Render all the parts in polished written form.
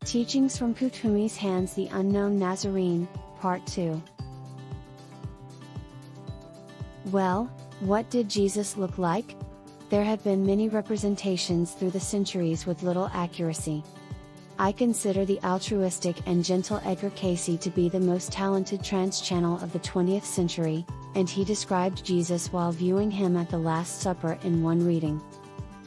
Teachings from Kuthumi's Hands, The Unknown Nazarene, Part 2. Well, what did Jesus look like? There have been many representations through the centuries with little accuracy. I consider the altruistic and gentle Edgar Cayce to be the most talented trans-channel of the 20th century, and he described Jesus while viewing him at the Last Supper in one reading.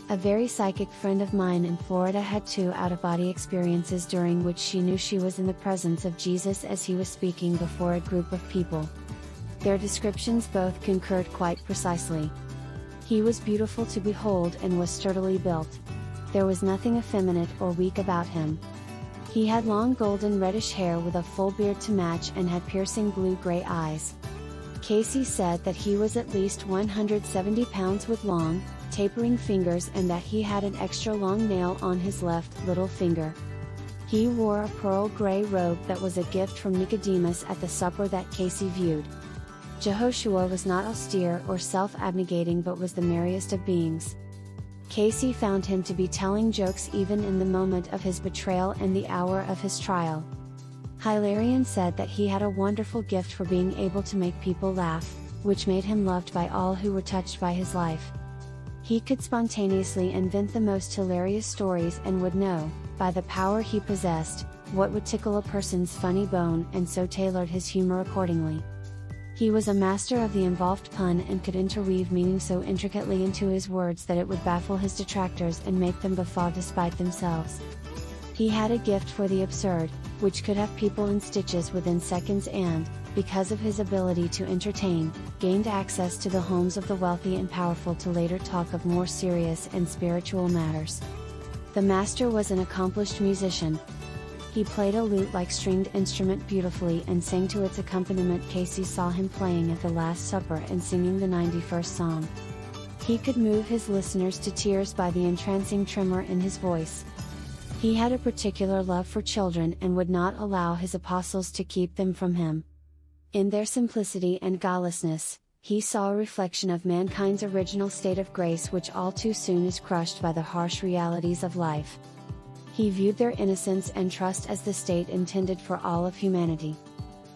A very psychic friend of mine in Florida had 2 out-of-body experiences during which she knew she was in the presence of Jesus as he was speaking before a group of people. Their descriptions both concurred quite precisely. He was beautiful to behold and was sturdily built. There was nothing effeminate or weak about him. He had long golden reddish hair with a full beard to match and had piercing blue-gray eyes. Cayce said that he was at least 170 pounds with long, tapering fingers and that he had an extra long nail on his left little finger. He wore a pearl gray robe that was a gift from Nicodemus at the supper that Cayce viewed. Jehoshua was not austere or self-abnegating but was the merriest of beings. Cayce found him to be telling jokes even in the moment of his betrayal and the hour of his trial. Hilarion said that he had a wonderful gift for being able to make people laugh, which made him loved by all who were touched by his life. He could spontaneously invent the most hilarious stories and would know, by the power he possessed, what would tickle a person's funny bone and so tailored his humor accordingly. He was a master of the involved pun and could interweave meaning so intricately into his words that it would baffle his detractors and make them guffaw despite themselves. He had a gift for the absurd, which could have people in stitches within seconds and, because of his ability to entertain, gained access to the homes of the wealthy and powerful to later talk of more serious and spiritual matters. The master was an accomplished musician. He played a lute-like stringed instrument beautifully and sang to its accompaniment. Cayce saw him playing at the Last Supper and singing the 91st Psalm. He could move his listeners to tears by the entrancing tremor in his voice. He had a particular love for children and would not allow his apostles to keep them from him. In their simplicity and guilelessness, he saw a reflection of mankind's original state of grace which all too soon is crushed by the harsh realities of life. He viewed their innocence and trust as the state intended for all of humanity.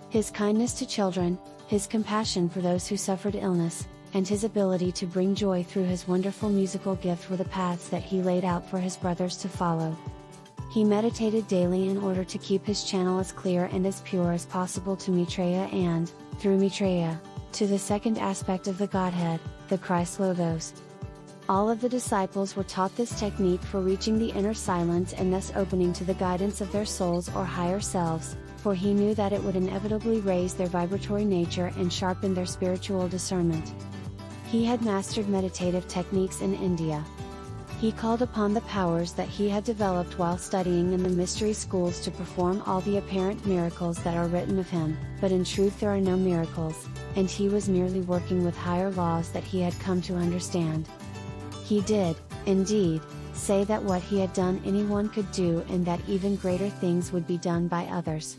His kindness to children, his compassion for those who suffered illness, and his ability to bring joy through his wonderful musical gift were the paths that he laid out for his brothers to follow. He meditated daily in order to keep his channel as clear and as pure as possible to Maitreya and, through Maitreya, to the second aspect of the Godhead, the Christ Logos. All of the disciples were taught this technique for reaching the inner silence and thus opening to the guidance of their souls or higher selves, for he knew that it would inevitably raise their vibratory nature and sharpen their spiritual discernment. He had mastered meditative techniques in India. He called upon the powers that he had developed while studying in the mystery schools to perform all the apparent miracles that are written of him, but in truth there are no miracles, and he was merely working with higher laws that he had come to understand. He did, indeed, say that what he had done anyone could do and that even greater things would be done by others.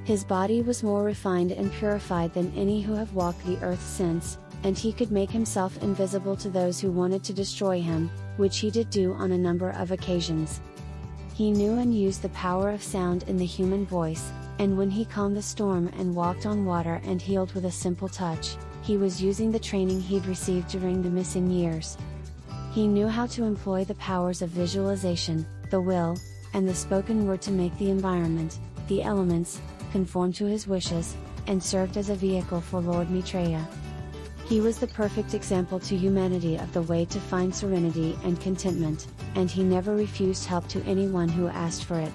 His body was more refined and purified than any who have walked the earth since, and he could make himself invisible to those who wanted to destroy him, which he did do on a number of occasions. He knew and used the power of sound in the human voice, and when he calmed the storm and walked on water and healed with a simple touch, he was using the training he'd received during the missing years. He knew how to employ the powers of visualization, the will, and the spoken word to make the environment, the elements, conform to his wishes, and served as a vehicle for Lord Maitreya. He was the perfect example to humanity of the way to find serenity and contentment, and he never refused help to anyone who asked for it.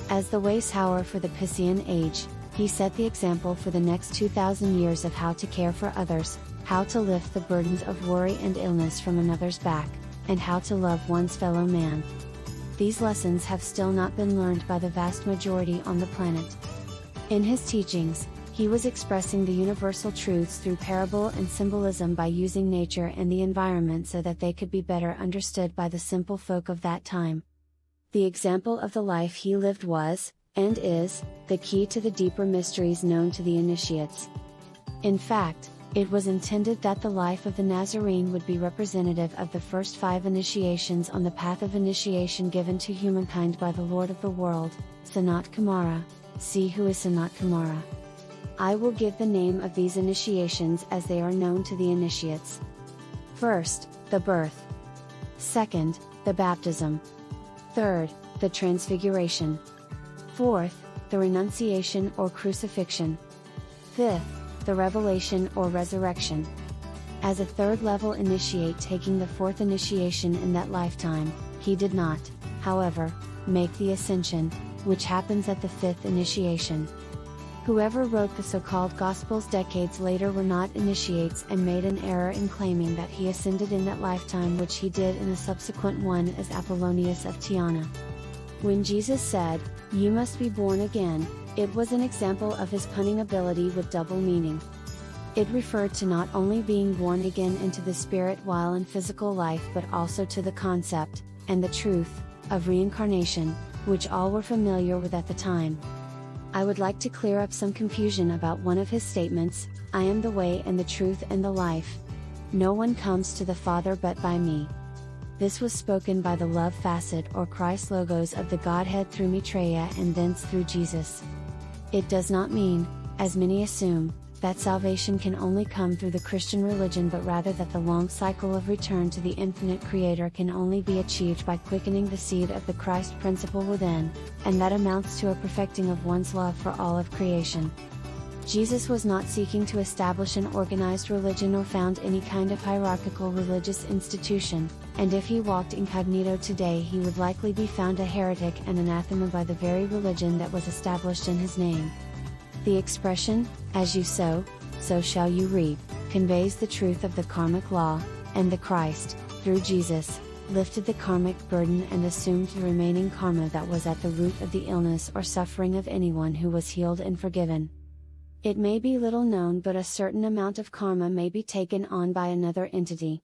As the Weishauer for the Piscean age, he set the example for the next 2,000 years of how to care for others, how to lift the burdens of worry and illness from another's back, and how to love one's fellow man. These lessons have still not been learned by the vast majority on the planet. In his teachings, he was expressing the universal truths through parable and symbolism by using nature and the environment so that they could be better understood by the simple folk of that time. The example of the life he lived was, and is, the key to the deeper mysteries known to the initiates. In fact, It was intended that the life of the Nazarene would be representative of the first 5 initiations on the path of initiation given to humankind by the Lord of the world, Sanat Kumara. See who is Sanat Kumara. I will give the name of these initiations as they are known to the initiates. First, the birth. Second, the baptism. Third, the transfiguration. Fourth, the renunciation or crucifixion. Fifth, the revelation or resurrection. As a third level initiate taking the 4th initiation in that lifetime, he did not, however, make the ascension, which happens at the 5th initiation. Whoever wrote the so-called Gospels decades later were not initiates and made an error in claiming that he ascended in that lifetime, which he did in a subsequent one as Apollonius of Tyana. When Jesus said, "You must be born again," it was an example of his punning ability with double meaning. It referred to not only being born again into the spirit while in physical life but also to the concept, and the truth, of reincarnation, which all were familiar with at the time. I would like to clear up some confusion about one of his statements, "I am the way and the truth and the life. No one comes to the Father but by me." This was spoken by the love facet or Christ logos of the Godhead through Maitreya and thence through Jesus. It does not mean, as many assume, that salvation can only come through the Christian religion, but rather that the long cycle of return to the infinite Creator can only be achieved by quickening the seed of the Christ principle within, and that amounts to a perfecting of one's love for all of creation. Jesus was not seeking to establish an organized religion or found any kind of hierarchical religious institution, and if he walked incognito today he would likely be found a heretic and anathema by the very religion that was established in his name. The expression, "As you sow, so shall you reap," conveys the truth of the karmic law, and the Christ, through Jesus, lifted the karmic burden and assumed the remaining karma that was at the root of the illness or suffering of anyone who was healed and forgiven. It may be little known, but a certain amount of karma may be taken on by another entity.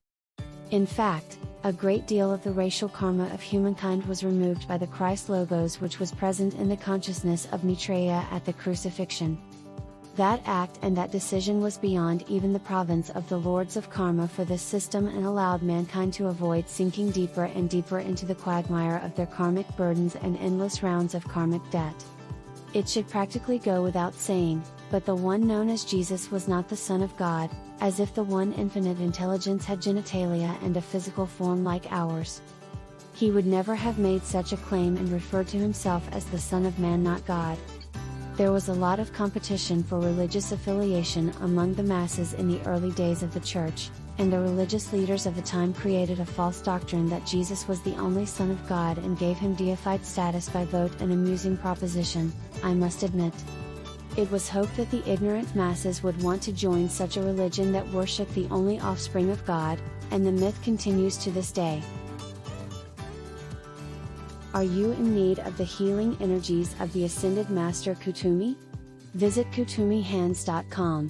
In fact, a great deal of the racial karma of humankind was removed by the Christ logos, which was present in the consciousness of Maitreya at the crucifixion. That act and that decision was beyond even the province of the lords of karma for this system, and allowed mankind to avoid sinking deeper and deeper into the quagmire of their karmic burdens and endless rounds of karmic debt. It should practically go without saying, but the one known as Jesus was not the Son of God, as if the one infinite intelligence had genitalia and a physical form like ours. He would never have made such a claim and referred to himself as the Son of Man, not God. There was a lot of competition for religious affiliation among the masses in the early days of the Church, and the religious leaders of the time created a false doctrine that Jesus was the only Son of God and gave him deified status by vote, an amusing proposition, I must admit. It was hoped that the ignorant masses would want to join such a religion that worshipped the only offspring of God, and the myth continues to this day. Are you in need of the healing energies of the Ascended Master Kuthumi? Visit KuthumiHands.com.